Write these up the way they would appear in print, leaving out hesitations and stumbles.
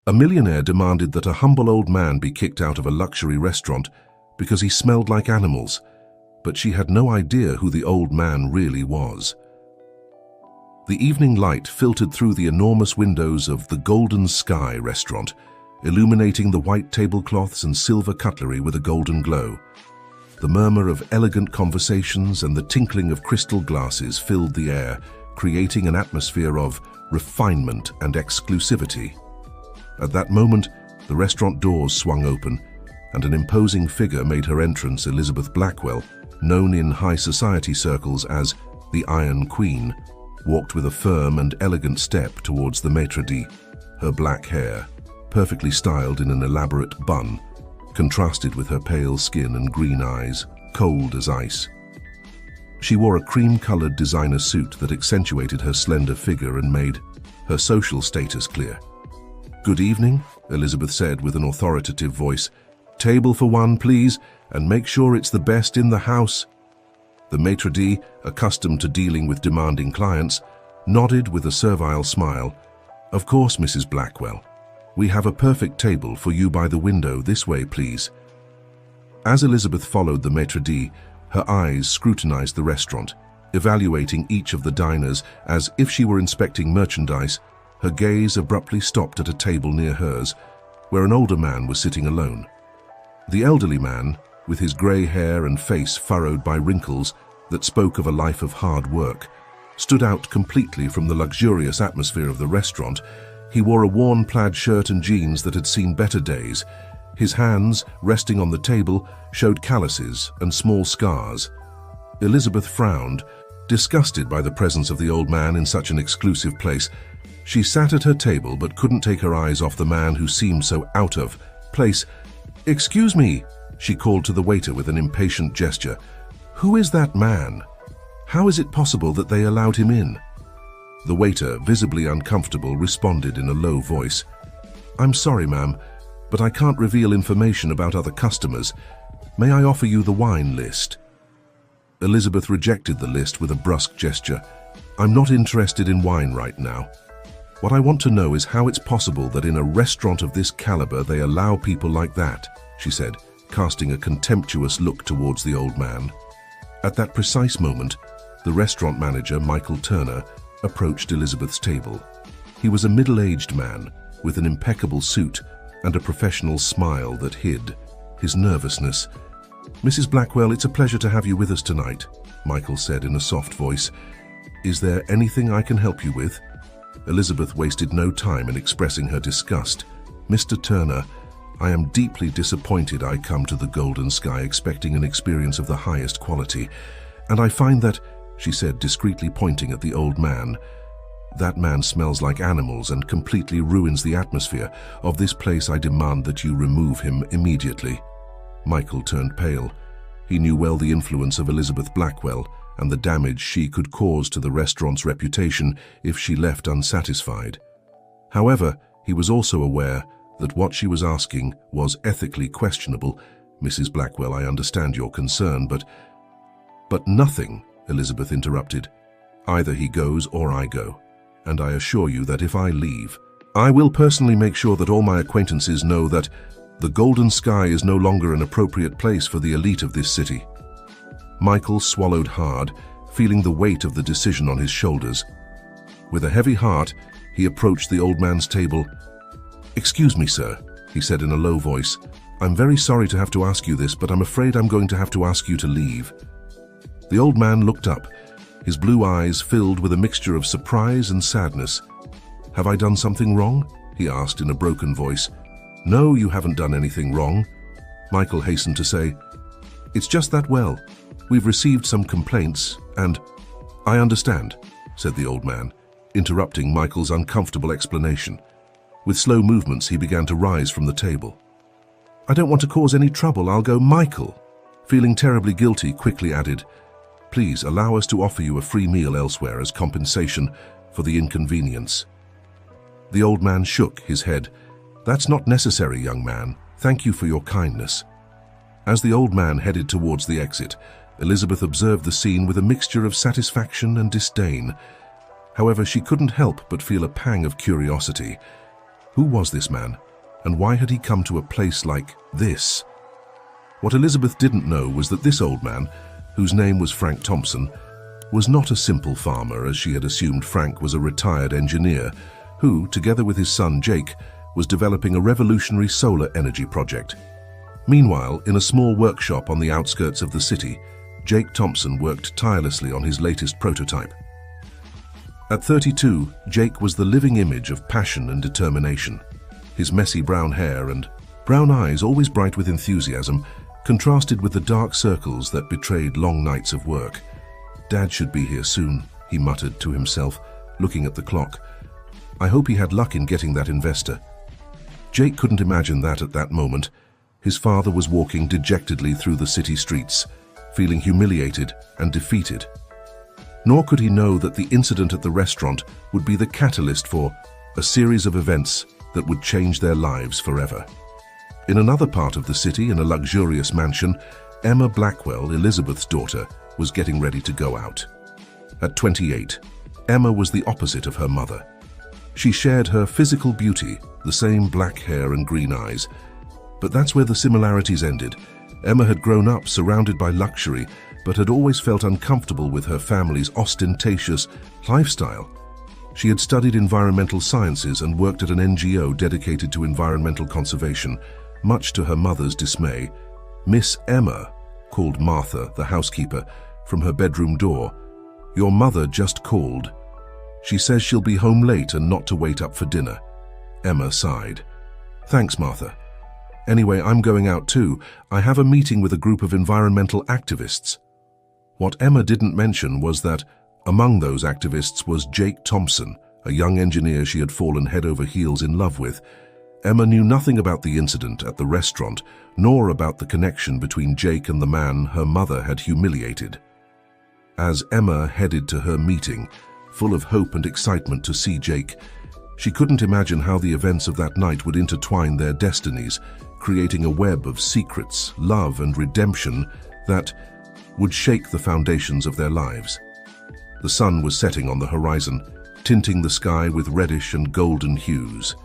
A millionaire demanded that a humble old man be kicked out of a luxury restaurant because he smelled like animals, but she had no idea who the old man really was. The evening light filtered through the enormous windows of the Golden Sky restaurant, illuminating the white tablecloths and silver cutlery with a golden glow. The murmur of elegant conversations and the tinkling of crystal glasses filled the air, creating an atmosphere of refinement and exclusivity. At that moment, the restaurant doors swung open, and an imposing figure made her entrance. Elizabeth Blackwell, known in high society circles as the Iron Queen, walked with a firm and elegant step towards the maitre d'. Her black hair, perfectly styled in an elaborate bun, contrasted with her pale skin and green eyes, cold as ice. She wore a cream-colored designer suit that accentuated her slender figure and made her social status clear. "Good evening," Elizabeth said with an authoritative voice. "Table for one, please, and make sure it's the best in the house." The maitre d', accustomed to dealing with demanding clients, nodded with a servile smile. "Of course, Mrs. Blackwell. We have a perfect table for you by the window. This way, please." As Elizabeth followed the maitre d', her eyes scrutinized the restaurant, evaluating each of the diners as if she were inspecting merchandise. Her gaze abruptly stopped at a table near hers, where an older man was sitting alone. The elderly man, with his grey hair and face furrowed by wrinkles that spoke of a life of hard work, stood out completely from the luxurious atmosphere of the restaurant. He wore a worn plaid shirt and jeans that had seen better days. His hands, resting on the table, showed calluses and small scars. Elizabeth frowned, disgusted by the presence of the old man in such an exclusive place. She sat at her table but couldn't take her eyes off the man who seemed so out of place. "Excuse me," she called to the waiter with an impatient gesture. "Who is that man? How is it possible that they allowed him in?" The waiter, visibly uncomfortable, responded in a low voice. "I'm sorry, ma'am, but I can't reveal information about other customers. May I offer you the wine list?" Elizabeth rejected the list with a brusque gesture. "I'm not interested in wine right now. What I want to know is how it's possible that in a restaurant of this caliber they allow people like that," she said, casting a contemptuous look towards the old man. At that precise moment, the restaurant manager, Michael Turner, approached Elizabeth's table. He was a middle-aged man with an impeccable suit and a professional smile that hid his nervousness. "Mrs. Blackwell, it's a pleasure to have you with us tonight," Michael said in a soft voice. "Is there anything I can help you with?" Elizabeth wasted no time in expressing her disgust. "Mr. Turner, I am deeply disappointed. I come to the Golden Sky expecting an experience of the highest quality, and I find that," she said, discreetly pointing at the old man, "that man smells like animals and completely ruins the atmosphere of this place. I demand that you remove him immediately." Michael turned pale. He knew well the influence of Elizabeth Blackwell and the damage she could cause to the restaurant's reputation if she left unsatisfied. However, he was also aware that what she was asking was ethically questionable. "Mrs. Blackwell, I understand your concern, but nothing," Elizabeth interrupted. "Either he goes or I go, and I assure you that if I leave, I will personally make sure that all my acquaintances know that the Golden Sky is no longer an appropriate place for the elite of this city." Michael swallowed hard, feeling the weight of the decision on his shoulders. With a heavy heart, he approached the old man's table. "Excuse me, sir," he said in a low voice. "I'm very sorry to have to ask you this, but I'm afraid I'm going to have to ask you to leave." The old man looked up, his blue eyes filled with a mixture of surprise and sadness. "Have I done something wrong?" he asked in a broken voice. "No, you haven't done anything wrong," Michael hastened to say. "It's just that, well, we've received some complaints, and—" "I understand," said the old man, interrupting Michael's uncomfortable explanation. With slow movements, he began to rise from the table. "I don't want to cause any trouble. I'll go." Michael, feeling terribly guilty, quickly added, "Please allow us to offer you a free meal elsewhere as compensation for the inconvenience." The old man shook his head. "That's not necessary, young man. Thank you for your kindness." As the old man headed towards the exit, Elizabeth observed the scene with a mixture of satisfaction and disdain. However, she couldn't help but feel a pang of curiosity. Who was this man, and why had he come to a place like this? What Elizabeth didn't know was that this old man, whose name was Frank Thompson, was not a simple farmer, as she had assumed. Frank was a retired engineer who, together with his son Jake, was developing a revolutionary solar energy project. Meanwhile, in a small workshop on the outskirts of the city, Jake Thompson worked tirelessly on his latest prototype. At 32, Jake was the living image of passion and determination. His messy brown hair and brown eyes, always bright with enthusiasm, contrasted with the dark circles that betrayed long nights of work. "Dad should be here soon," he muttered to himself, looking at the clock. "I hope he had luck in getting that investor." Jake couldn't imagine that at that moment, his father was walking dejectedly through the city streets, feeling humiliated and defeated. Nor could he know that the incident at the restaurant would be the catalyst for a series of events that would change their lives forever. In another part of the city, in a luxurious mansion, Emma Blackwell, Elizabeth's daughter, was getting ready to go out. At 28, Emma was the opposite of her mother. She shared her physical beauty, the same black hair and green eyes. But that's where the similarities ended. Emma had grown up surrounded by luxury, but had always felt uncomfortable with her family's ostentatious lifestyle. She had studied environmental sciences and worked at an NGO dedicated to environmental conservation. Much to her mother's dismay, Miss Emma called Martha, the housekeeper, from her bedroom door. "Your mother just called. She says she'll be home late and not to wait up for dinner." Emma sighed. "Thanks, Martha. Anyway, I'm going out too. I have a meeting with a group of environmental activists." What Emma didn't mention was that among those activists was Jake Thompson, a young engineer she had fallen head over heels in love with. Emma knew nothing about the incident at the restaurant, nor about the connection between Jake and the man her mother had humiliated. As Emma headed to her meeting, full of hope and excitement to see Jake, she couldn't imagine how the events of that night would intertwine their destinies, creating a web of secrets, love, and redemption that would shake the foundations of their lives. The sun was setting on the horizon, tinting the sky with reddish and golden hues.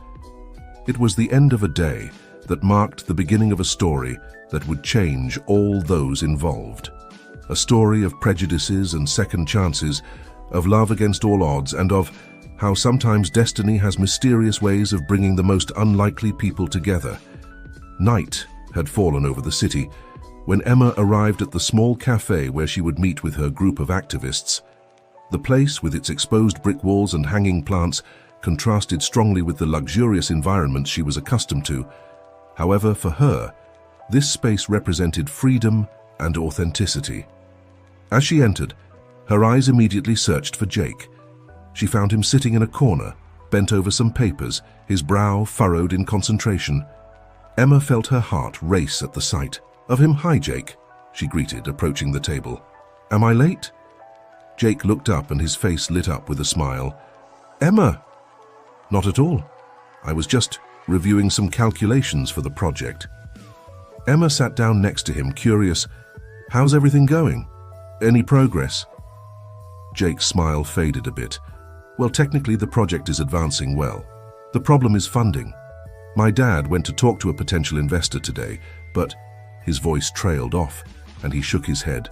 It was the end of a day that marked the beginning of a story that would change all those involved. A story of prejudices and second chances, of love against all odds, and of how sometimes destiny has mysterious ways of bringing the most unlikely people together. Night had fallen over the city when Emma arrived at the small cafe where she would meet with her group of activists. The place, with its exposed brick walls and hanging plants, contrasted strongly with the luxurious environment she was accustomed to. However, for her, this space represented freedom and authenticity. As she entered, her eyes immediately searched for Jake. She found him sitting in a corner, bent over some papers, his brow furrowed in concentration. Emma felt her heart race at the sight of him. "Hi, Jake," she greeted, approaching the table. "Am I late?" Jake looked up and his face lit up with a smile. "Emma!" "Not at all. I was just reviewing some calculations for the project." Emma sat down next to him, curious. "How's everything going? Any progress?" Jake's smile faded a bit. "Well, technically the project is advancing well. The problem is funding. My dad went to talk to a potential investor today, but..." His voice trailed off, and he shook his head.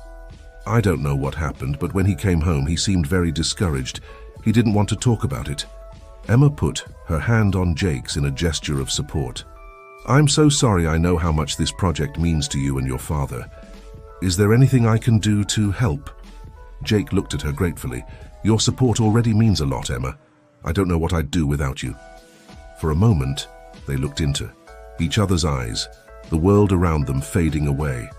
"I don't know what happened, but when he came home he seemed very discouraged. He didn't want to talk about it." Emma put her hand on Jake's in a gesture of support. "I'm so sorry. I know how much this project means to you and your father. Is there anything I can do to help?" Jake looked at her gratefully. "Your support already means a lot, Emma. I don't know what I'd do without you." For a moment, they looked into each other's eyes, the world around them fading away.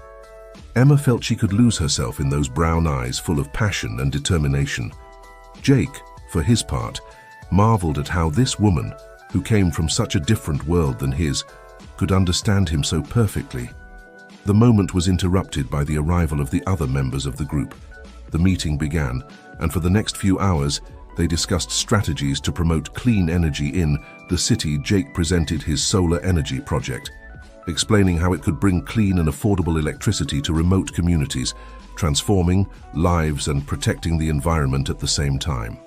Emma felt she could lose herself in those brown eyes full of passion and determination. Jake, for his part, marveled at how this woman, who came from such a different world than his, could understand him so perfectly. The moment was interrupted by the arrival of the other members of the group. The meeting began, and for the next few hours, they discussed strategies to promote clean energy in the city. Jake presented his solar energy project, explaining how it could bring clean and affordable electricity to remote communities, transforming lives and protecting the environment at the same time.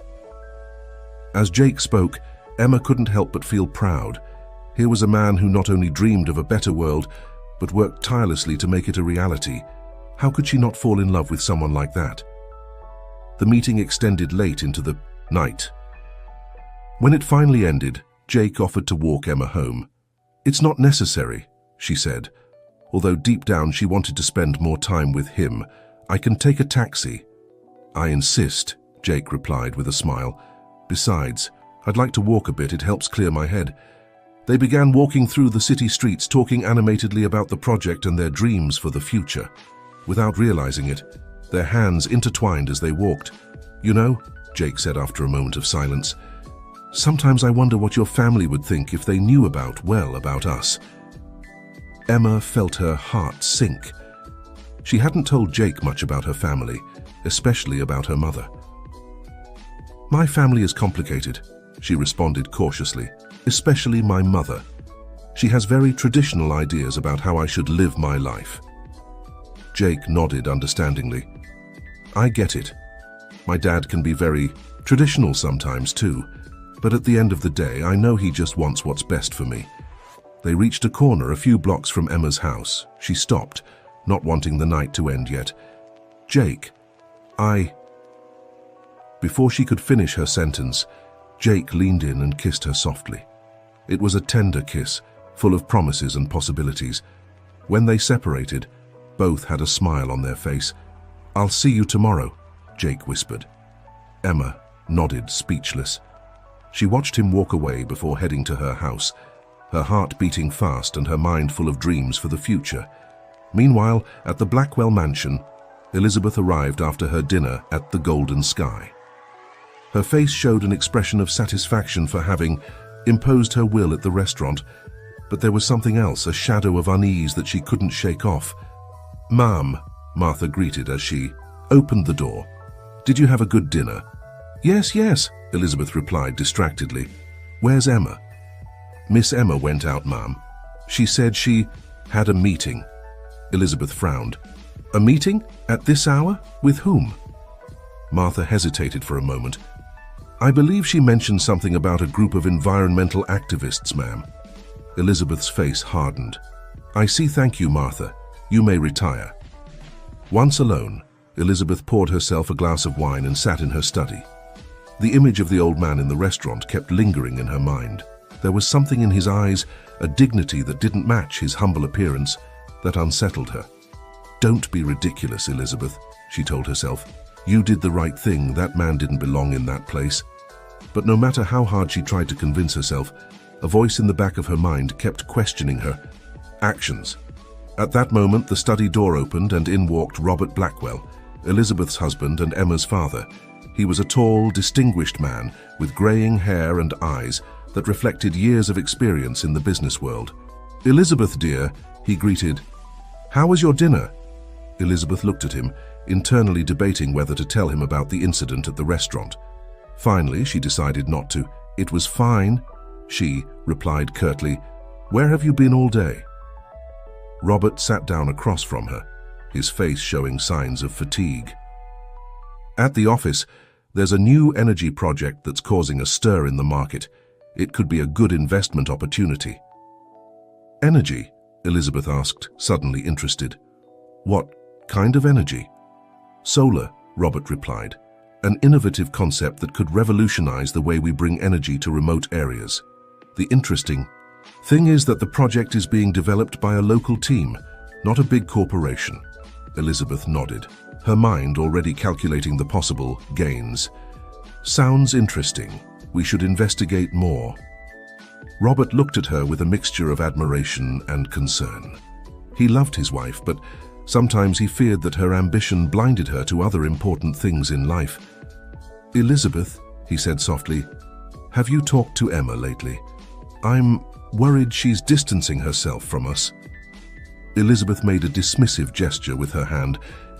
As Jake spoke, Emma couldn't help but feel proud. Here was a man who not only dreamed of a better world, but worked tirelessly to make it a reality. How could she not fall in love with someone like that? The meeting extended late into the night. When it finally ended, Jake offered to walk Emma home. "It's not necessary," she said, although deep down she wanted to spend more time with him. "I can take a taxi." "I insist," Jake replied with a smile. "Besides, I'd like to walk a bit, it helps clear my head." They began walking through the city streets, talking animatedly about the project and their dreams for the future. Without realizing it, their hands intertwined as they walked. "You know," Jake said after a moment of silence, "sometimes I wonder what your family would think if they knew about us." Emma felt her heart sink. She hadn't told Jake much about her family, especially about her mother. "My family is complicated," she responded cautiously, "especially my mother. She has very traditional ideas about how I should live my life." Jake nodded understandingly. "I get it. My dad can be very traditional sometimes too, but at the end of the day, I know he just wants what's best for me." They reached a corner a few blocks from Emma's house. She stopped, not wanting the night to end yet. "Jake, Before she could finish her sentence, Jake leaned in and kissed her softly. It was a tender kiss, full of promises and possibilities. When they separated, both had a smile on their face. "I'll see you tomorrow," Jake whispered. Emma nodded, speechless. She watched him walk away before heading to her house, her heart beating fast and her mind full of dreams for the future. Meanwhile, at the Blackwell mansion, Elizabeth arrived after her dinner at the Golden Sky. Her face showed an expression of satisfaction for having imposed her will at the restaurant, but there was something else, a shadow of unease that she couldn't shake off. "Ma'am," Martha greeted as she opened the door. "Did you have a good dinner?" Yes, Elizabeth replied distractedly. "Where's Emma?" "Miss Emma went out, ma'am. She said she had a meeting." Elizabeth frowned. "A meeting? At this hour? With whom?" Martha hesitated for a moment. "I believe she mentioned something about a group of environmental activists, ma'am." Elizabeth's face hardened. "I see, thank you, Martha. You may retire." Once alone, Elizabeth poured herself a glass of wine and sat in her study. The image of the old man in the restaurant kept lingering in her mind. There was something in his eyes, a dignity that didn't match his humble appearance, that unsettled her. "Don't be ridiculous, Elizabeth," she told herself. "You did the right thing. That man didn't belong in that place." But no matter how hard she tried to convince herself, a voice in the back of her mind kept questioning her actions. At that moment, the study door opened and in walked Robert Blackwell, Elizabeth's husband and Emma's father. He was a tall, distinguished man with graying hair and eyes that reflected years of experience in the business world. "Elizabeth, dear," he greeted. "How was your dinner?" Elizabeth looked at him, internally debating whether to tell him about the incident at the restaurant. Finally, she decided not to. "It was fine," she replied curtly. "Where have you been all day?" Robert sat down across from her, his face showing signs of fatigue. "At the office, there's a new energy project that's causing a stir in the market. It could be a good investment opportunity." "Energy?" Elizabeth asked, suddenly interested. "What kind of energy?" "Solar," Robert replied. "An innovative concept that could revolutionize the way we bring energy to remote areas. The interesting thing is that the project is being developed by a local team, not a big corporation." Elizabeth nodded, her mind already calculating the possible gains. "Sounds interesting. We should investigate more." Robert looked at her with a mixture of admiration and concern. He loved his wife, but sometimes he feared that her ambition blinded her to other important things in life. "Elizabeth," he said softly, "have you talked to Emma lately? I'm worried she's distancing herself from us." Elizabeth made a dismissive gesture with her hand.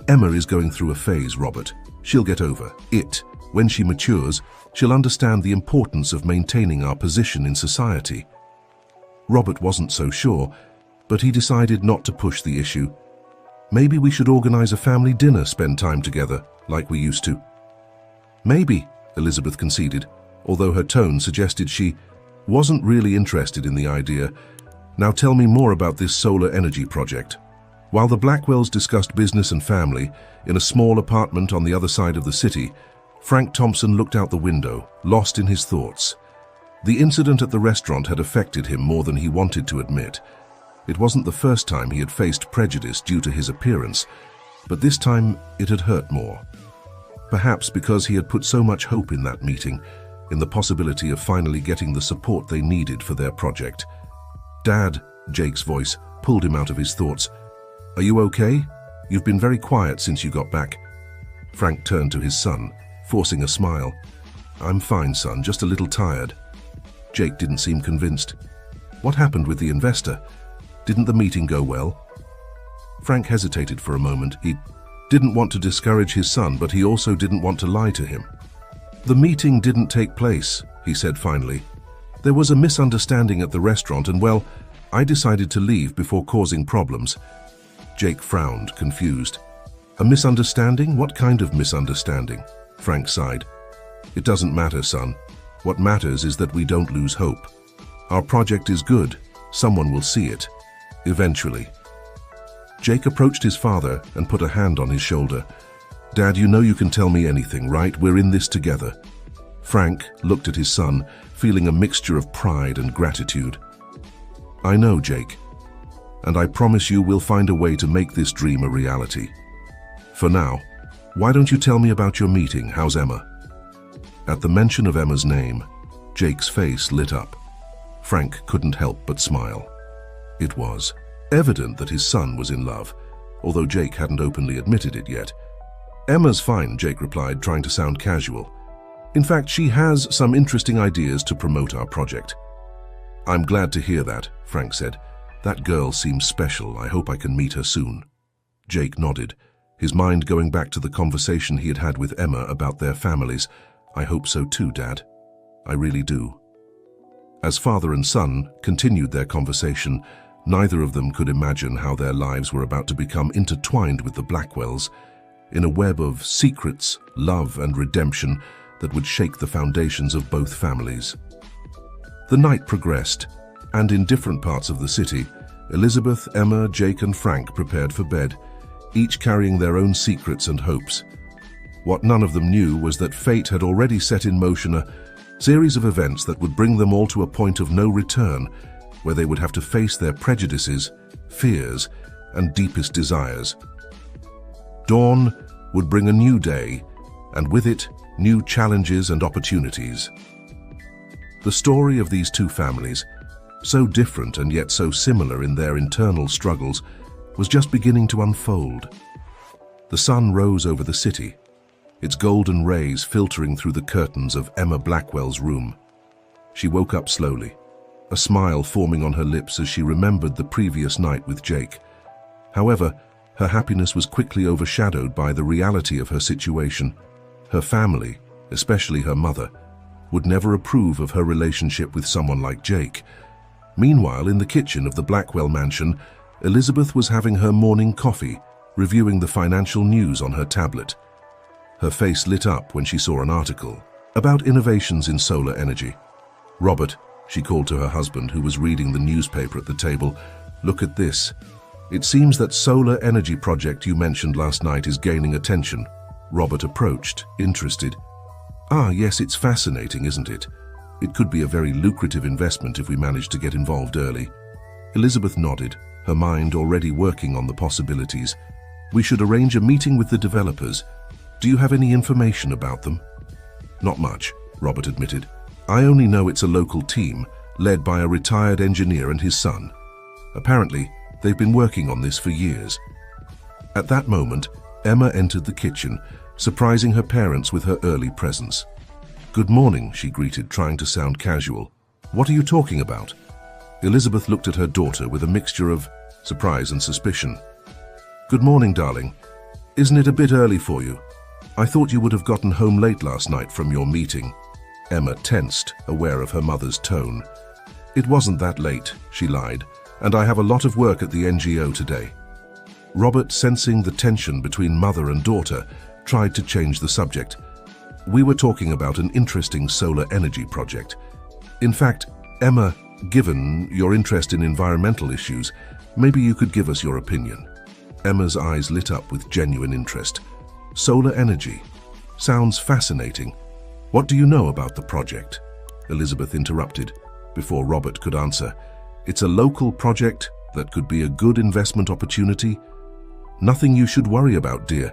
"Emma is going through a phase, Robert. She'll get over it. When she matures, she'll understand the importance of maintaining our position in society." Robert wasn't so sure, but he decided not to push the issue. "Maybe we should organize a family dinner, spend time together, like we used to." "Maybe," Elizabeth conceded, although her tone suggested she wasn't really interested in the idea. Now tell me more about this solar energy project. While the Blackwells discussed business and family in a small apartment on the other side of the city, Frank Thompson looked out the window, lost in his thoughts. The incident at the restaurant had affected him more than he wanted to admit. It wasn't the first time he had faced prejudice due to his appearance, but this time it had hurt more. Perhaps because he had put so much hope in that meeting, in the possibility of finally getting the support they needed for their project. "Dad," Jake's voice pulled him out of his thoughts. "Are you okay? You've been very quiet since you got back." Frank turned to his son, forcing a smile. "I'm fine, son, just a little tired." Jake didn't seem convinced. "What happened with the investor? Didn't the meeting go well?" Frank hesitated for a moment. He didn't want to discourage his son, but he also didn't want to lie to him. "The meeting didn't take place," he said finally. "There was a misunderstanding at the restaurant and, well, I decided to leave before causing problems." Jake frowned, confused. "A misunderstanding? What kind of misunderstanding?" Frank sighed. "It doesn't matter, son. What matters is that we don't lose hope. Our project is good. Someone will see it. Eventually." Jake approached his father and put a hand on his shoulder. "Dad, you know you can tell me anything, right? We're in this together." Frank looked at his son, feeling a mixture of pride and gratitude. "I know, Jake. And I promise you we'll find a way to make this dream a reality. For now, why don't you tell me about your meeting? How's Emma?" At the mention of Emma's name, Jake's face lit up. Frank couldn't help but smile. It was evident that his son was in love, although Jake hadn't openly admitted it yet. "Emma's fine," Jake replied, trying to sound casual. "In fact, she has some interesting ideas to promote our project." "I'm glad to hear that," Frank said. "That girl seems special. I hope I can meet her soon." Jake nodded, his mind going back to the conversation he had had with Emma about their families. "I hope so too, Dad. I really do." As father and son continued their conversation, neither of them could imagine how their lives were about to become intertwined with the Blackwells in a web of secrets, love, and redemption that would shake the foundations of both families. The night progressed, and in different parts of the city, Elizabeth, Emma, Jake, and Frank prepared for bed, each carrying their own secrets and hopes. What none of them knew was that fate had already set in motion a series of events that would bring them all to a point of no return, where they would have to face their prejudices, fears, and deepest desires. Dawn would bring a new day, and with it, new challenges and opportunities. The story of these two families, so different and yet so similar in their internal struggles, was just beginning to unfold. The sun rose over the city, its golden rays filtering through the curtains of Emma Blackwell's room. She woke up slowly, a smile forming on her lips as she remembered the previous night with Jake. However, her happiness was quickly overshadowed by the reality of her situation. Her family, especially her mother, would never approve of her relationship with someone like Jake. Meanwhile, in the kitchen of the Blackwell mansion, Elizabeth was having her morning coffee, reviewing the financial news on her tablet. Her face lit up when she saw an article about innovations in solar energy. "Robert," she called to her husband, who was reading the newspaper at the table, "look at this. It seems that solar energy project you mentioned last night is gaining attention." Robert approached, interested. "Ah, yes, it's fascinating, isn't it? It could be a very lucrative investment if we manage to get involved early." Elizabeth nodded, her mind already working on the possibilities. "We should arrange a meeting with the developers. Do you have any information about them?" "Not much," Robert admitted. "I only know it's a local team, led by a retired engineer and his son. Apparently, they've been working on this for years." At that moment, Emma entered the kitchen, surprising her parents with her early presence. "Good morning," she greeted, trying to sound casual. "What are you talking about?" Elizabeth looked at her daughter with a mixture of surprise and suspicion. "Good morning, darling. Isn't it a bit early for you? I thought you would have gotten home late last night from your meeting." Emma tensed, aware of her mother's tone. "It wasn't that late," she lied, "and I have a lot of work at the NGO today." Robert, sensing the tension between mother and daughter, tried to change the subject. "We were talking about an interesting solar energy project. In fact, Emma, given your interest in environmental issues, maybe you could give us your opinion. Emma's eyes lit up with genuine interest. Solar energy. Sounds fascinating. What do you know about the project? Elizabeth interrupted before Robert could answer. It's a local project that could be a good investment opportunity. Nothing you should worry about, dear.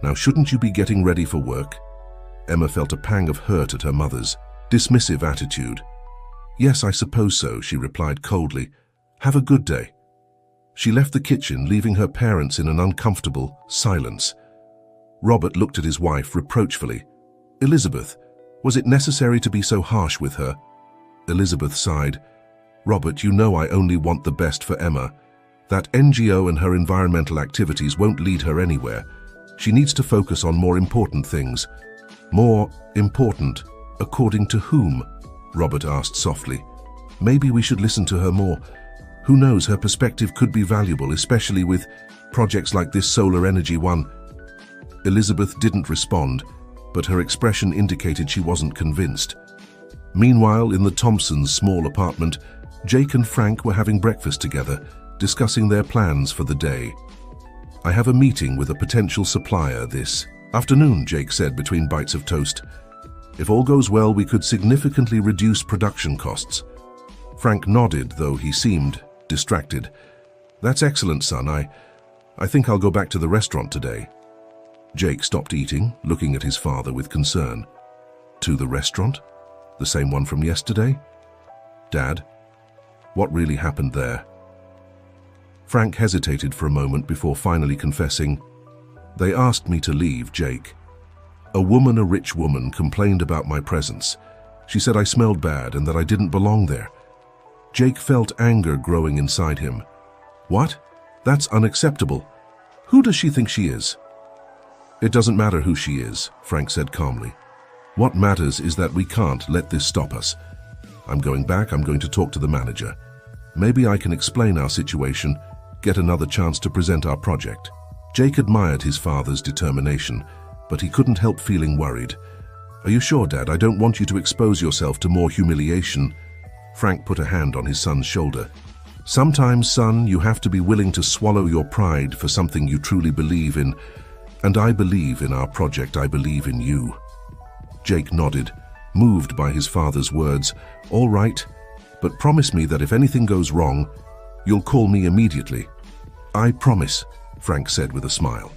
Now, shouldn't you be getting ready for work? Emma felt a pang of hurt at her mother's dismissive attitude. Yes, I suppose so, she replied coldly. Have a good day. She left the kitchen, leaving her parents in an uncomfortable silence. Robert looked at his wife reproachfully. Elizabeth, was it necessary to be so harsh with her? Elizabeth sighed. Robert, you know I only want the best for Emma. That NGO and her environmental activities won't lead her anywhere. She needs to focus on more important things. More important, according to whom? Robert asked softly. Maybe we should listen to her more. Who knows, her perspective could be valuable, especially with projects like this solar energy one. Elizabeth didn't respond, but her expression indicated she wasn't convinced. Meanwhile, in the Thompsons' small apartment, Jake and Frank were having breakfast together, discussing their plans for the day. I have a meeting with a potential supplier this afternoon, Jake said between bites of toast. If all goes well, we could significantly reduce production costs. Frank nodded, though he seemed distracted. That's excellent, son. I think I'll go back to the restaurant today. Jake stopped eating, looking at his father with concern. To the restaurant? The same one from yesterday? Dad, what really happened there? Frank hesitated for a moment before finally confessing, They asked me to leave, Jake. A rich woman, complained about my presence. She said I smelled bad and that I didn't belong there. Jake felt anger growing inside him. What? That's unacceptable. Who does she think she is? It doesn't matter who she is, Frank said calmly. What matters is that we can't let this stop us. I'm going back, I'm going to talk to the manager. Maybe I can explain our situation, get another chance to present our project. Jake admired his father's determination, but he couldn't help feeling worried. Are you sure, Dad? I don't want you to expose yourself to more humiliation. Frank put a hand on his son's shoulder. Sometimes, son, you have to be willing to swallow your pride for something you truly believe in. And I believe in our project, I believe in you. Jake nodded, moved by his father's words. All right, but promise me that if anything goes wrong, you'll call me immediately. I promise, Frank said with a smile.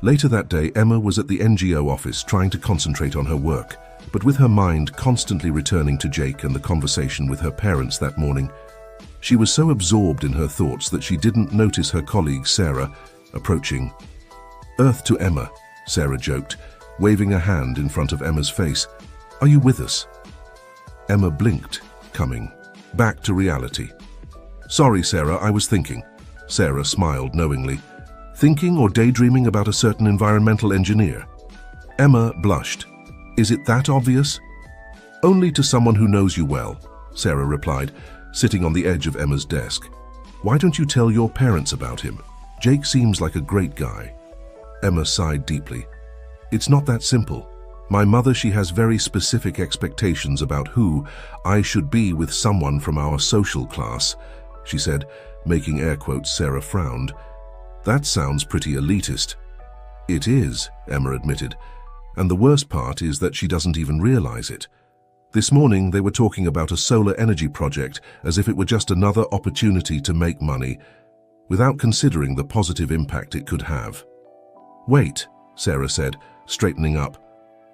Later that day, Emma was at the NGO office trying to concentrate on her work, but with her mind constantly returning to Jake and the conversation with her parents that morning. She was so absorbed in her thoughts that she didn't notice her colleague, Sarah, approaching. Earth to Emma, Sarah joked, waving a hand in front of Emma's face. Are you with us? Emma blinked, coming back to reality. Sorry, Sarah, I was thinking. Sarah smiled knowingly. Thinking or daydreaming about a certain environmental engineer? Emma blushed. Is it that obvious? Only to someone who knows you well, Sarah replied, sitting on the edge of Emma's desk. Why don't you tell your parents about him? Jake seems like a great guy. Emma sighed deeply. It's not that simple. My mother, she has very specific expectations about who I should be with someone from our social class, she said, making air quotes. Sarah frowned. That sounds pretty elitist. It is, Emma admitted, and the worst part is that she doesn't even realize it. This morning they were talking about a solar energy project as if it were just another opportunity to make money, without considering the positive impact it could have. Wait, Sarah said, straightening up.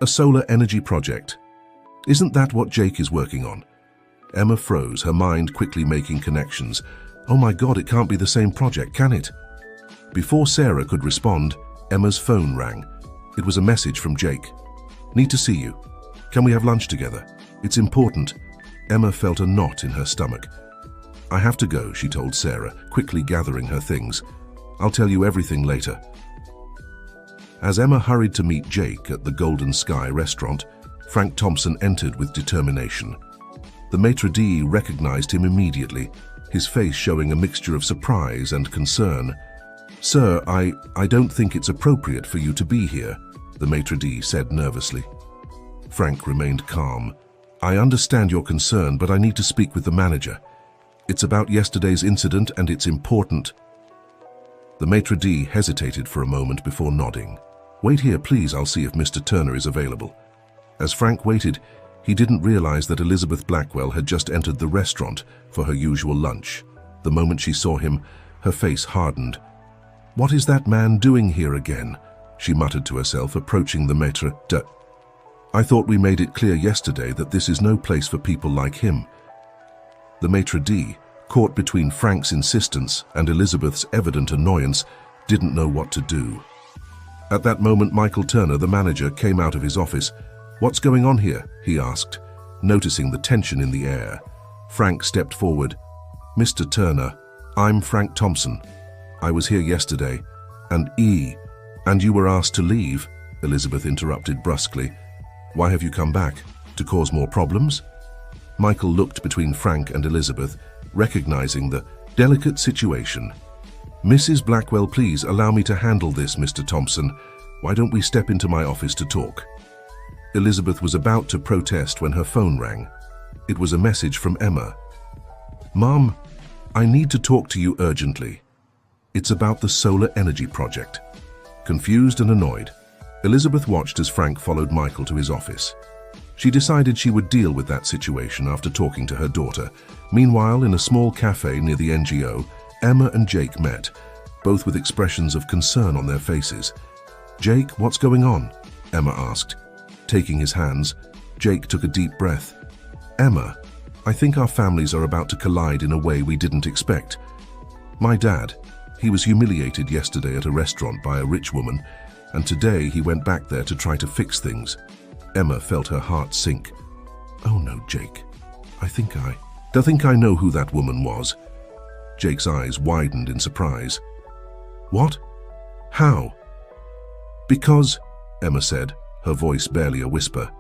A solar energy project. Isn't that what Jake is working on? Emma froze, her mind quickly making connections. Oh my God, it can't be the same project, can it? Before Sarah could respond, Emma's phone rang. It was a message from Jake. Need to see you. Can we have lunch together? It's important. Emma felt a knot in her stomach. I have to go, she told Sarah, quickly gathering her things. I'll tell you everything later. As Emma hurried to meet Jake at the Golden Sky restaurant, Frank Thompson entered with determination. The maitre d' recognized him immediately, his face showing a mixture of surprise and concern. Sir, I don't think it's appropriate for you to be here, the maitre d' said nervously. Frank remained calm. I understand your concern, but I need to speak with the manager. It's about yesterday's incident and it's important. The maitre d' hesitated for a moment before nodding. Wait here, please, I'll see if Mr. Turner is available. As Frank waited, he didn't realize that Elizabeth Blackwell had just entered the restaurant for her usual lunch. The moment she saw him, her face hardened. What is that man doing here again? She muttered to herself, approaching the maitre d'. I thought we made it clear yesterday that this is no place for people like him. The maitre d', caught between Frank's insistence and Elizabeth's evident annoyance, didn't know what to do. At that moment, Michael Turner, the manager, came out of his office. What's going on here? He asked, noticing the tension in the air. Frank stepped forward. Mr. Turner, I'm Frank Thompson. I was here yesterday, and you were asked to leave, Elizabeth interrupted brusquely. Why have you come back? To cause more problems? Michael looked between Frank and Elizabeth, recognizing the delicate situation. Mrs. Blackwell, please allow me to handle this, Mr. Thompson. Why don't we step into my office to talk? Elizabeth was about to protest when her phone rang. It was a message from Emma. Mom, I need to talk to you urgently. It's about the solar energy project. Confused and annoyed, Elizabeth watched as Frank followed Michael to his office. She decided she would deal with that situation after talking to her daughter. Meanwhile, in a small cafe near the NGO, Emma and Jake met, both with expressions of concern on their faces. Jake, what's going on? Emma asked. Taking his hands, Jake took a deep breath. Emma, I think our families are about to collide in a way we didn't expect. My dad, he was humiliated yesterday at a restaurant by a rich woman, and today he went back there to try to fix things. Emma felt her heart sink. Oh no, Jake. I think I know who that woman was. Jake's eyes widened in surprise. What? How? Because, Emma said, her voice barely a whisper.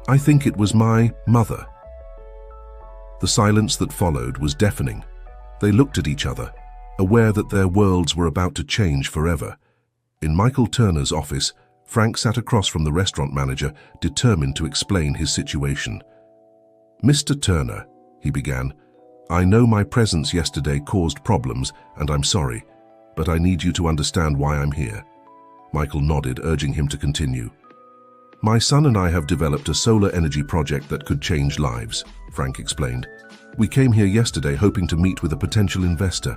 I think it was my mother. The silence that followed was deafening. They looked at each other, aware that their worlds were about to change forever. In Michael Turner's office, Frank sat across from the restaurant manager, determined to explain his situation. Mr. Turner, he began, I know my presence yesterday caused problems, and I'm sorry, but I need you to understand why I'm here. Michael nodded, urging him to continue. My son and I have developed a solar energy project that could change lives, Frank explained. We came here yesterday hoping to meet with a potential investor.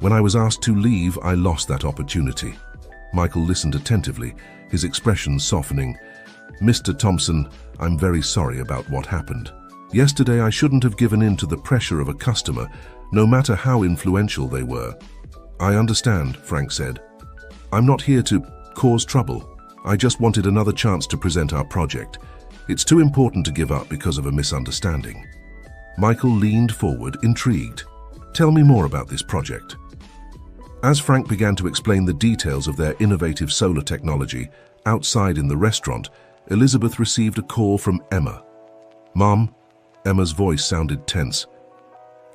When I was asked to leave, I lost that opportunity. Michael listened attentively, his expression softening. Mr. Thompson, I'm very sorry about what happened. Yesterday I shouldn't have given in to the pressure of a customer, no matter how influential they were. I understand, Frank said. I'm not here to cause trouble. I just wanted another chance to present our project. It's too important to give up because of a misunderstanding. Michael leaned forward, intrigued. Tell me more about this project. As Frank began to explain the details of their innovative solar technology, outside in the restaurant, Elizabeth received a call from Emma. Mom, Emma's voice sounded tense.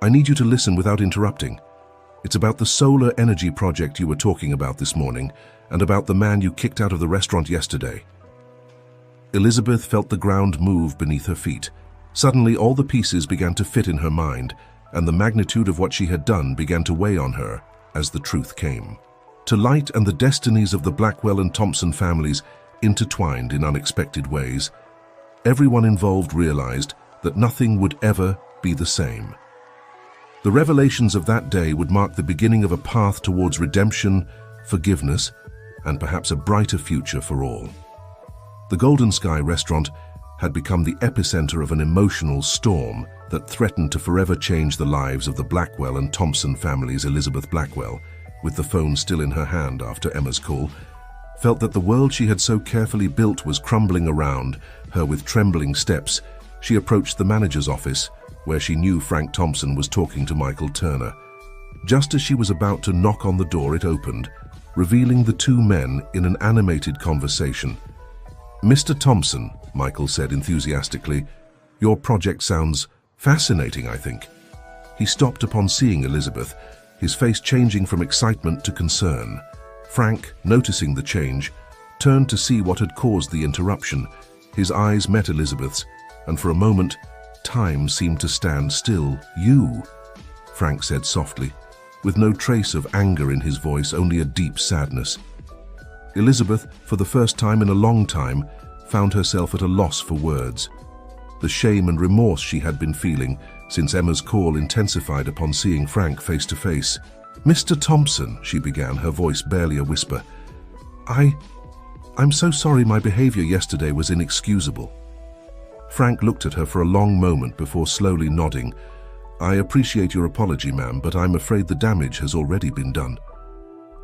I need you to listen without interrupting. It's about the solar energy project you were talking about this morning, and about the man you kicked out of the restaurant yesterday. Elizabeth felt the ground move beneath her feet. Suddenly, all the pieces began to fit in her mind, and the magnitude of what she had done began to weigh on her as the truth came. To light and the destinies of the Blackwell and Thompson families intertwined in unexpected ways. Everyone involved realized that nothing would ever be the same. The revelations of that day would mark the beginning of a path towards redemption, forgiveness, and perhaps a brighter future for all. The Golden Sky restaurant had become the epicenter of an emotional storm that threatened to forever change the lives of the Blackwell and Thompson families. Elizabeth Blackwell, with the phone still in her hand after Emma's call, felt that the world she had so carefully built was crumbling around her. With trembling steps, she approached the manager's office, where she knew Frank Thompson was talking to Michael Turner. Just as she was about to knock on the door, it opened, revealing the two men in an animated conversation. Mr. Thompson, Michael said enthusiastically, your project sounds fascinating, I think. He stopped upon seeing Elizabeth, his face changing from excitement to concern. Frank, noticing the change, turned to see what had caused the interruption. His eyes met Elizabeth's, and for a moment, time seemed to stand still. "You," Frank said softly, with no trace of anger in his voice, only a deep sadness. Elizabeth, for the first time in a long time, found herself at a loss for words. The shame and remorse she had been feeling since Emma's call intensified upon seeing Frank face to face. "Mr. Thompson," she began, her voice barely a whisper. I'm so sorry my behavior yesterday was inexcusable." Frank looked at her for a long moment before slowly nodding. "I appreciate your apology, ma'am, but I'm afraid the damage has already been done."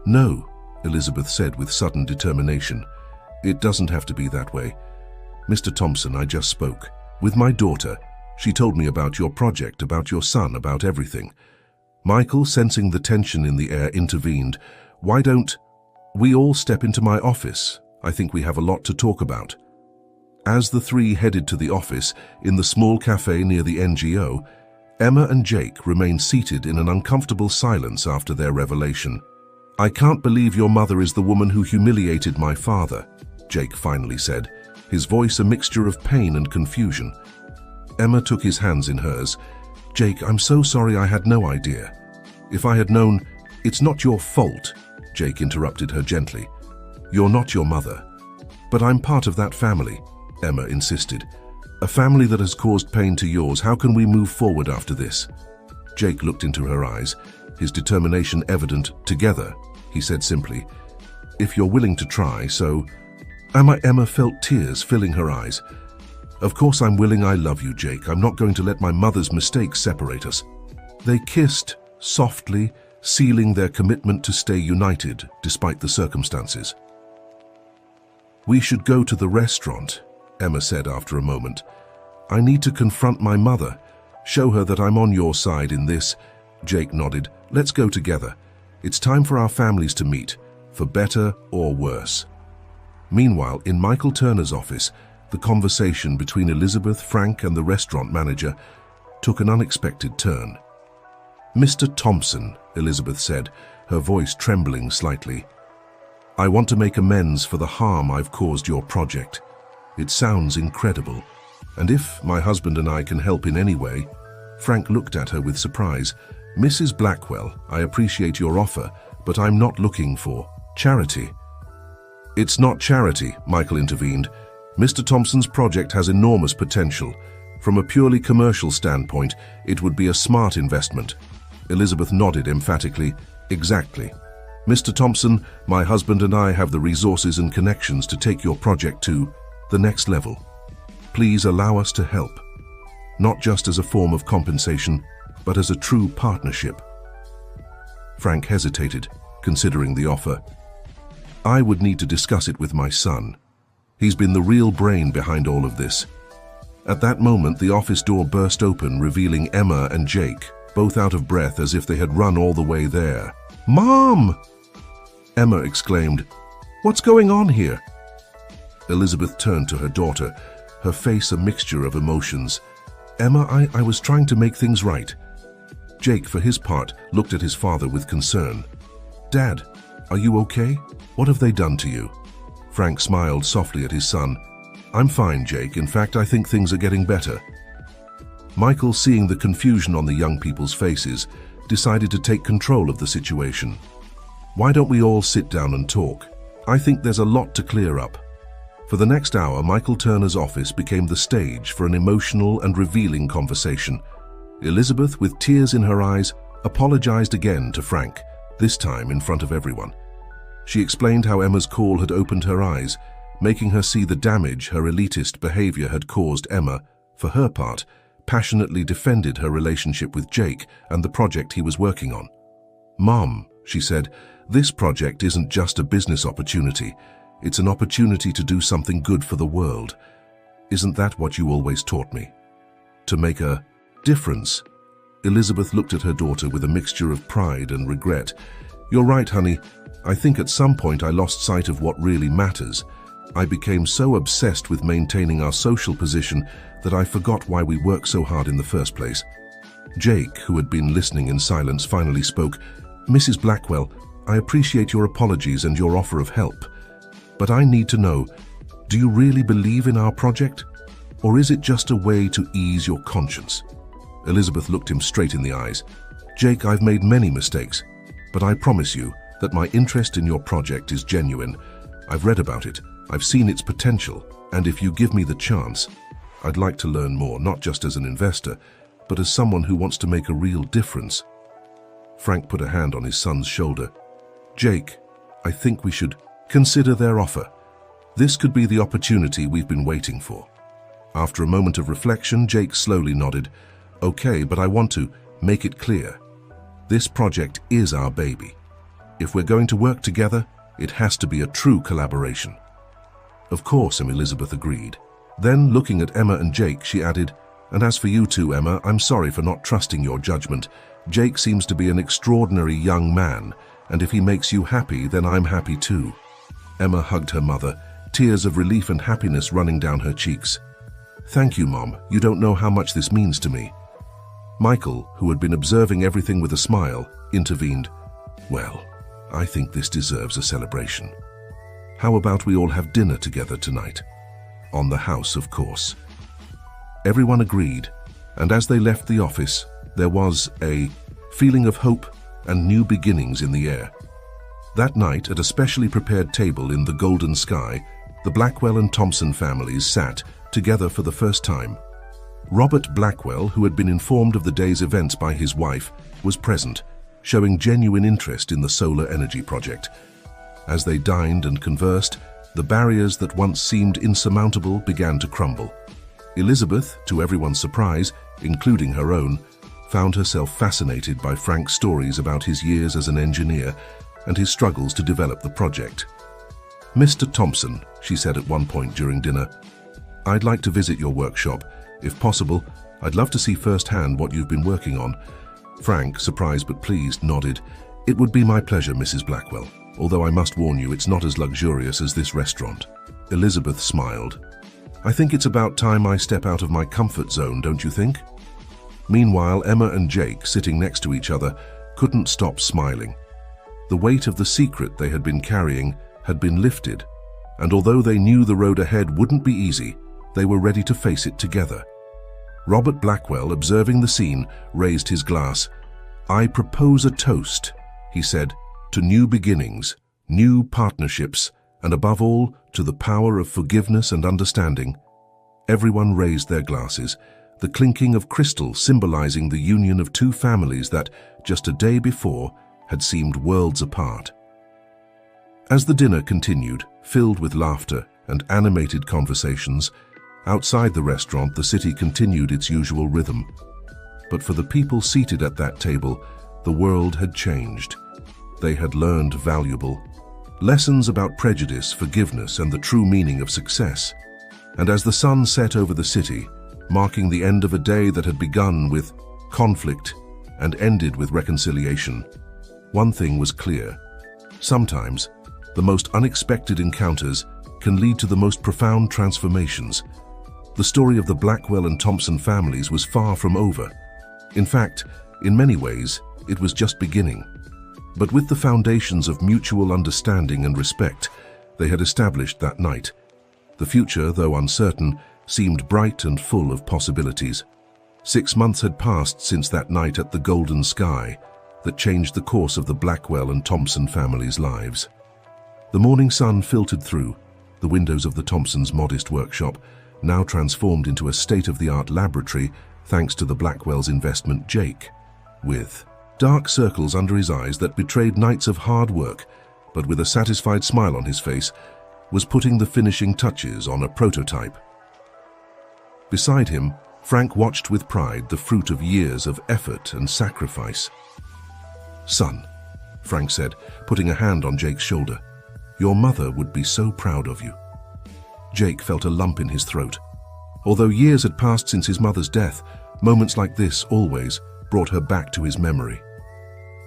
"No," Elizabeth said with sudden determination. "It doesn't have to be that way. Mr. Thompson, I just spoke with my daughter. She told me about your project, about your son, about everything." Michael, sensing the tension in the air, intervened. "Why don't we all step into my office? I think we have a lot to talk about." As the three headed to the office, in the small cafe near the NGO, Emma and Jake remained seated in an uncomfortable silence after their revelation. "I can't believe your mother is the woman who humiliated my father," Jake finally said, his voice a mixture of pain and confusion. Emma took his hands in hers. "Jake, I'm so sorry, I had no idea. If I had known..." "It's not your fault," Jake interrupted her gently. "You're not your mother." "But I'm part of that family," Emma insisted. "A family that has caused pain to yours. How can we move forward after this?" Jake looked into her eyes, his determination evident. "Together," he said simply. "If you're willing to try, so..." Emma felt tears filling her eyes. "Of course I'm willing. I love you, Jake. I'm not going to let my mother's mistakes separate us." They kissed softly, sealing their commitment to stay united despite the circumstances. "We should go to the restaurant," Emma said after a moment. "I need to confront my mother, show her that I'm on your side in this." Jake nodded. "Let's go together. It's time for our families to meet, for better or worse." Meanwhile, in Michael Turner's office, the conversation between Elizabeth, Frank, and the restaurant manager took an unexpected turn. "Mr. Thompson," Elizabeth said, her voice trembling slightly, "I want to make amends for the harm I've caused your project. It sounds incredible, and if my husband and I can help in any way..." Frank looked at her with surprise. "Mrs. Blackwell, I appreciate your offer, but I'm not looking for charity." "It's not charity," Michael intervened. "Mr. Thompson's project has enormous potential. From a purely commercial standpoint, it would be a smart investment." Elizabeth nodded emphatically. "Exactly. Mr. Thompson, my husband and I have the resources and connections to take your project to the next level. Please allow us to help, not just as a form of compensation, but as a true partnership." Frank hesitated, considering the offer. "I would need to discuss it with my son. He's been the real brain behind all of this." At that moment, the office door burst open, revealing Emma and Jake, both out of breath as if they had run all the way there. "Mom!" Emma exclaimed. "What's going on here?" Elizabeth turned to her daughter, her face a mixture of emotions. "Emma, I was trying to make things right." Jake, for his part, looked at his father with concern. "Dad, are you okay? What have they done to you?" Frank smiled softly at his son. "I'm fine, Jake. In fact, I think things are getting better." Michael, seeing the confusion on the young people's faces, decided to take control of the situation. "Why don't we all sit down and talk? I think there's a lot to clear up." For the next hour, Michael Turner's office became the stage for an emotional and revealing conversation. Elizabeth, with tears in her eyes, apologized again to Frank, this time in front of everyone. She explained how Emma's call had opened her eyes, making her see the damage her elitist behavior had caused. Emma, for her part, passionately defended her relationship with Jake and the project he was working on. "Mom," she said, "this project isn't just a business opportunity. It's an opportunity to do something good for the world. Isn't that what you always taught me? To make a difference?" Elizabeth looked at her daughter with a mixture of pride and regret. "You're right, honey. I think at some point I lost sight of what really matters. I became so obsessed with maintaining our social position that I forgot why we work so hard in the first place." Jake, who had been listening in silence, finally spoke. "Mrs. Blackwell, I appreciate your apologies and your offer of help. But I need to know, do you really believe in our project? Or is it just a way to ease your conscience? Elizabeth looked him straight in the eyes. Jake, I've made many mistakes, but I promise you that my interest in your project is genuine. I've read about it, I've seen its potential, and if you give me the chance, I'd like to learn more, not just as an investor, but as someone who wants to make a real difference. Frank put a hand on his son's shoulder. Jake, I think we should consider their offer. This could be the opportunity we've been waiting for. After a moment of reflection, Jake slowly nodded. Okay, but I want to make it clear. This project is our baby. If we're going to work together, it has to be a true collaboration. Of course, Elizabeth agreed. Then, looking at Emma and Jake, she added, and as for you two, Emma, I'm sorry for not trusting your judgment. Jake seems to be an extraordinary young man, and if he makes you happy, then I'm happy too. Emma hugged her mother, tears of relief and happiness running down her cheeks. Thank you, Mom. You don't know how much this means to me. Michael, who had been observing everything with a smile, intervened. Well, I think this deserves a celebration. How about we all have dinner together tonight? On the house, of course. Everyone agreed, and as they left the office, there was a feeling of hope and new beginnings in the air. That night, at a specially prepared table in the Golden Sky, the Blackwell and Thompson families sat together for the first time. Robert Blackwell, who had been informed of the day's events by his wife, was present, showing genuine interest in the solar energy project. As they dined and conversed, the barriers that once seemed insurmountable began to crumble. Elizabeth, to everyone's surprise, including her own, found herself fascinated by Frank's stories about his years as an engineer and his struggles to develop the project. Mr. Thompson, she said at one point during dinner, I'd like to visit your workshop. If possible, I'd love to see firsthand what you've been working on. Frank, surprised but pleased, nodded. It would be my pleasure, Mrs. Blackwell, although I must warn you it's not as luxurious as this restaurant. Elizabeth smiled. I think it's about time I step out of my comfort zone, don't you think? Meanwhile, Emma and Jake, sitting next to each other, couldn't stop smiling. The weight of the secret they had been carrying had been lifted, and although they knew the road ahead wouldn't be easy, they were ready to face it together. Robert Blackwell, observing the scene, raised his glass. I propose a toast, he said, to new beginnings, new partnerships, and above all, to the power of forgiveness and understanding. Everyone raised their glasses, the clinking of crystal symbolizing the union of two families that, just a day before, had seemed worlds apart. As the dinner continued, filled with laughter and animated conversations, outside the restaurant the city continued its usual rhythm. But for the people seated at that table, the world had changed. They had learned valuable lessons about prejudice, forgiveness, and the true meaning of success. And as the sun set over the city, marking the end of a day that had begun with conflict and ended with reconciliation, one thing was clear. Sometimes, the most unexpected encounters can lead to the most profound transformations. The story of the Blackwell and Thompson families was far from over. In fact, in many ways, it was just beginning. But with the foundations of mutual understanding and respect they had established that night, the future, though uncertain, seemed bright and full of possibilities. 6 months had passed since that night at the Golden Sky that changed the course of the Blackwell and Thompson families' lives. The morning sun filtered through the windows of the Thompsons' modest workshop, now transformed into a state-of-the-art laboratory thanks to the Blackwell's investment Jake, with dark circles under his eyes that betrayed nights of hard work, but with a satisfied smile on his face, was putting the finishing touches on a prototype. Beside him, Frank watched with pride the fruit of years of effort and sacrifice. Son, Frank said, putting a hand on Jake's shoulder, your mother would be so proud of you. Jake felt a lump in his throat. Although years had passed since his mother's death, moments like this always brought her back to his memory.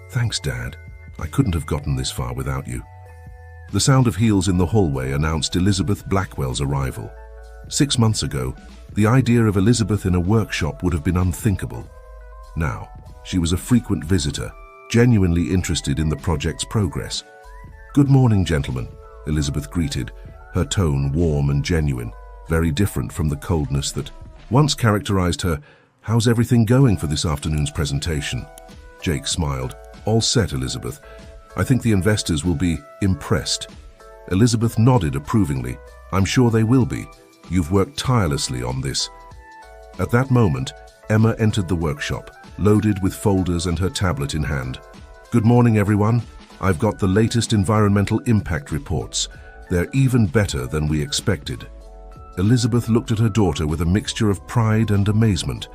Thanks, Dad. I couldn't have gotten this far without you. The sound of heels in the hallway announced Elizabeth Blackwell's arrival. 6 months ago, the idea of Elizabeth in a workshop would have been unthinkable. Now, she was a frequent visitor, genuinely interested in the project's progress. Good morning, gentlemen, Elizabeth greeted, her tone warm and genuine. very different from the coldness that once characterized her. "How's everything going for this afternoon's presentation?" Jake smiled. "All set, Elizabeth. I think the investors will be impressed." Elizabeth nodded approvingly. "I'm sure they will be. You've worked tirelessly on this." At that moment, Emma entered the workshop, loaded with folders and her tablet in hand. "Good morning, everyone. I've got the latest environmental impact reports. They're even better than we expected." Elizabeth looked at her daughter with a mixture of pride and amazement.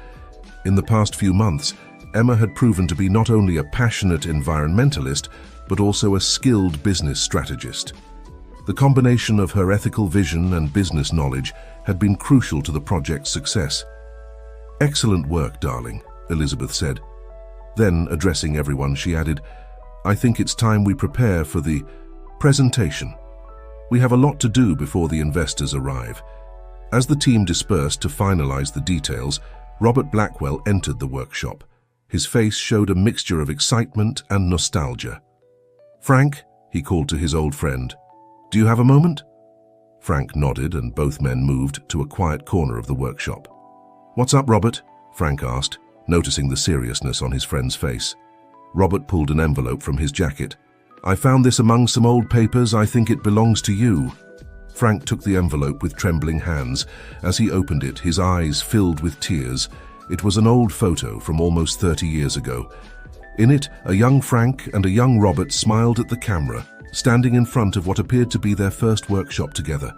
In the past few months, Emma had proven to be not only a passionate environmentalist, but also a skilled business strategist. The combination of her ethical vision and business knowledge had been crucial to the project's success. "Excellent work, darling," Elizabeth said. Then, addressing everyone, she added, "I think it's time we prepare for the presentation. We have a lot to do before the investors arrive." As the team dispersed to finalize the details, Robert Blackwell entered the workshop. His face showed a mixture of excitement and nostalgia. "Frank," he called to his old friend, "do you have a moment?" Frank nodded, and both men moved to a quiet corner of the workshop. "What's up, Robert?" Frank asked, noticing the seriousness on his friend's face. Robert pulled an envelope from his jacket. "I found this among some old papers. I think it belongs to you." Frank took the envelope with trembling hands. As he opened it, his eyes filled with tears. It was an old photo from almost 30 years ago. In it, a young Frank and a young Robert smiled at the camera, standing in front of what appeared to be their first workshop together.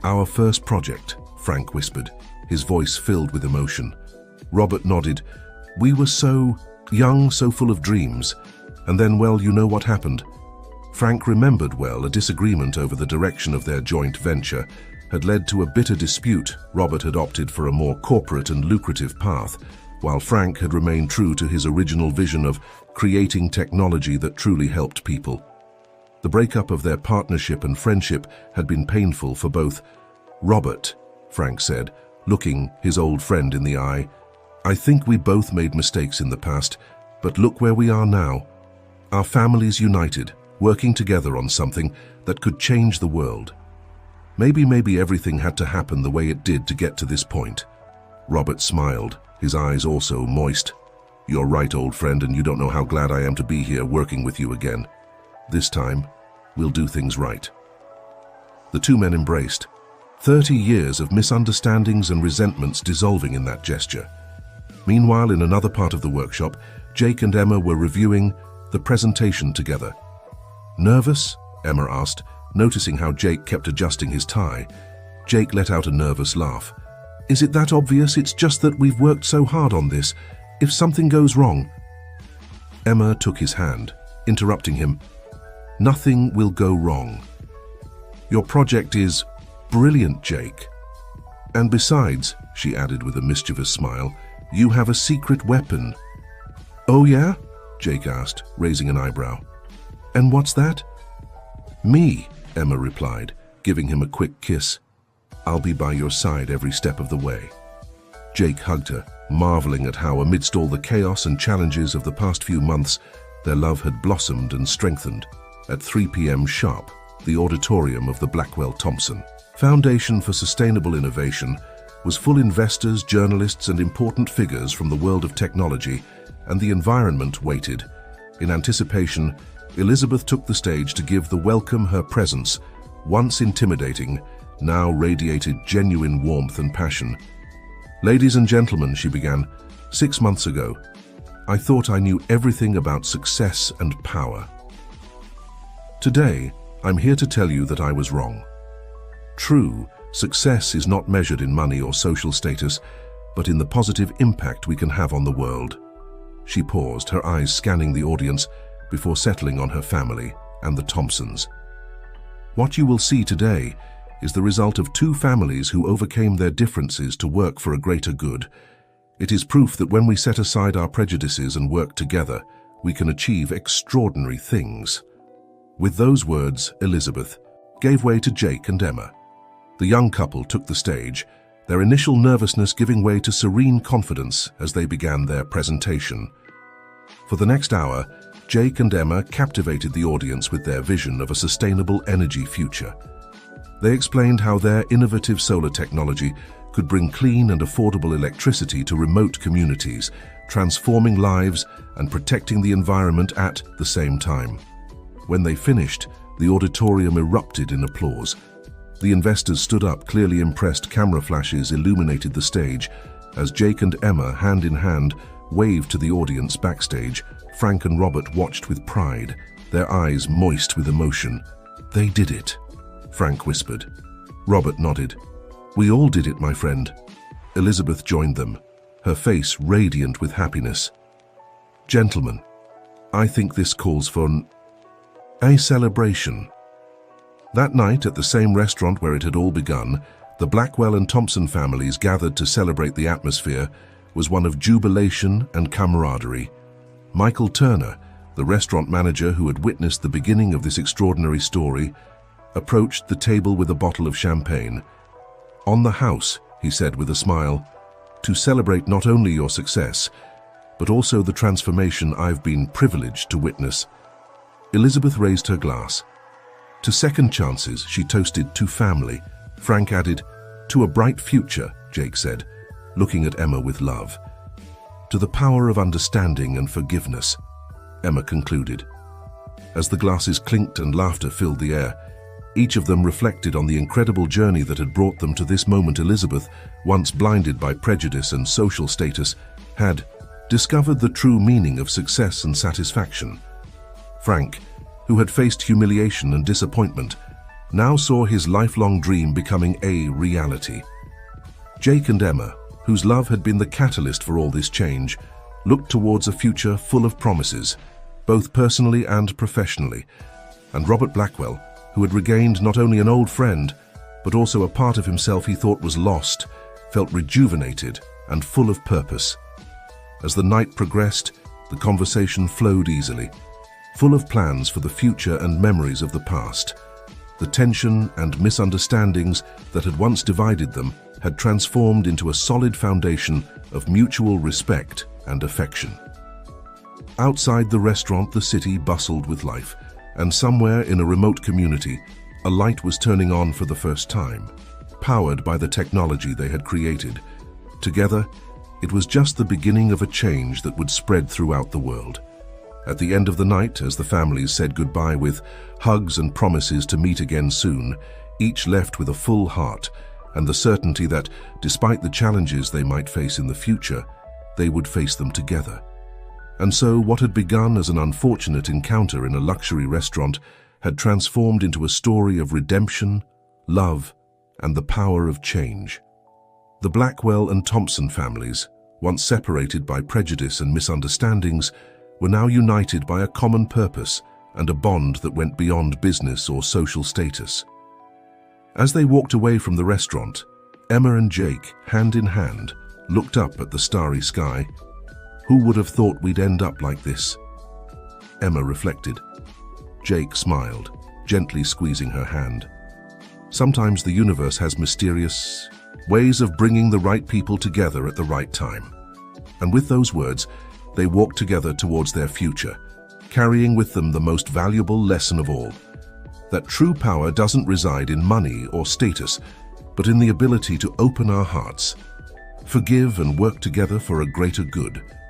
"Our first project," Frank whispered, his voice filled with emotion. Robert nodded. "We were so young, so full of dreams. And then, well, you know what happened." Frank remembered well a disagreement over the direction of their joint venture had led to a bitter dispute. Robert had opted for a more corporate and lucrative path, while Frank had remained true to his original vision of creating technology that truly helped people. The breakup of their partnership and friendship had been painful for both. "Robert," Frank said, looking his old friend in the eye, "I think we both made mistakes in the past, but look where we are now. Our families united, working together on something that could change the world. Maybe everything had to happen the way it did to get to this point." Robert smiled, his eyes also moist. "You're right, old friend, and you don't know how glad I am to be here working with you again. This time, we'll do things right." The two men embraced, 30 years of misunderstandings and resentments dissolving in that gesture. Meanwhile, in another part of the workshop, Jake and Emma were reviewing the presentation together. "Nervous?" Emma asked, noticing how Jake kept adjusting his tie. Jake let out a nervous laugh. "Is it that obvious? It's just that we've worked so hard on this. If something goes wrong..." Emma took his hand, interrupting him. "Nothing will go wrong. Your project is brilliant, Jake. And besides," she added with a mischievous smile, "you have a secret weapon." "Oh yeah?" Jake asked, raising an eyebrow. "And what's that?" "Me," Emma replied, giving him a quick kiss. "I'll be by your side every step of the way." Jake hugged her, marveling at how, amidst all the chaos and challenges of the past few months, their love had blossomed and strengthened. At 3 p.m. sharp, the auditorium of the Blackwell Thompson Foundation for Sustainable Innovation was full. Investors, journalists, and important figures from the world of technology and the environment waited. In anticipation, Elizabeth took the stage to give the welcome. Her presence, once intimidating, now radiated genuine warmth and passion. "Ladies and gentlemen," she began, "6 months ago, I thought I knew everything about success and power. Today, I'm here to tell you that I was wrong. True, success is not measured in money or social status, but in the positive impact we can have on the world." She paused, her eyes scanning the audience before settling on her family and the Thompsons. "What you will see today is the result of two families who overcame their differences to work for a greater good. It is proof that when we set aside our prejudices and work together, we can achieve extraordinary things." With those words, Elizabeth gave way to Jake and Emma. The young couple took the stage, their initial nervousness giving way to serene confidence as they began their presentation. For the next hour, Jake and Emma captivated the audience with their vision of a sustainable energy future. They explained how their innovative solar technology could bring clean and affordable electricity to remote communities, transforming lives and protecting the environment at the same time. When they finished, the auditorium erupted in applause. The investors stood up, clearly impressed. Camera flashes illuminated the stage as Jake and Emma, hand in hand, waved to the audience backstage. Frank and Robert watched with pride, their eyes moist with emotion. "They did it," Frank whispered. Robert nodded. "We all did it, my friend." Elizabeth joined them, her face radiant with happiness. "Gentlemen, I think this calls for a celebration." That night, at the same restaurant where it had all begun, the Blackwell and Thompson families gathered to celebrate. The atmosphere was one of jubilation and camaraderie. Michael Turner, the restaurant manager who had witnessed the beginning of this extraordinary story, approached the table with a bottle of champagne. "On the house," he said with a smile, "to celebrate not only your success, but also the transformation I've been privileged to witness." Elizabeth raised her glass. "To second chances," she toasted. "To family." Frank added, "To a bright future," Jake said, looking at Emma with love. "To the power of understanding and forgiveness," Emma concluded. As the glasses clinked and laughter filled the air, each of them reflected on the incredible journey that had brought them to this moment. Elizabeth, once blinded by prejudice and social status, had discovered the true meaning of success and satisfaction. Frank, who had faced humiliation and disappointment, now saw his lifelong dream becoming a reality. Jake and Emma, whose love had been the catalyst for all this change, looked towards a future full of promises, both personally and professionally. And Robert Blackwell, who had regained not only an old friend, but also a part of himself he thought was lost, felt rejuvenated and full of purpose. As the night progressed, the conversation flowed easily, full of plans for the future and memories of the past. The tension and misunderstandings that had once divided them had transformed into a solid foundation of mutual respect and affection. Outside the restaurant, the city bustled with life, and somewhere in a remote community, a light was turning on for the first time, powered by the technology they had created. Together, it was just the beginning of a change that would spread throughout the world. At the end of the night, as the families said goodbye with hugs and promises to meet again soon, each left with a full heart and the certainty that, despite the challenges they might face in the future, they would face them together. And so what had begun as an unfortunate encounter in a luxury restaurant had transformed into a story of redemption, love, and the power of change. The Blackwell and Thompson families, once separated by prejudice and misunderstandings, were now united by a common purpose and a bond that went beyond business or social status. As they walked away from the restaurant, Emma and Jake, hand in hand, looked up at the starry sky. "Who would have thought we'd end up like this?" Emma reflected. Jake smiled, gently squeezing her hand. Sometimes the universe has mysterious ways of bringing the right people together at the right time. And with those words, they walked together towards their future, carrying with them the most valuable lesson of all: that true power doesn't reside in money or status, but in the ability to open our hearts, forgive and work together for a greater good.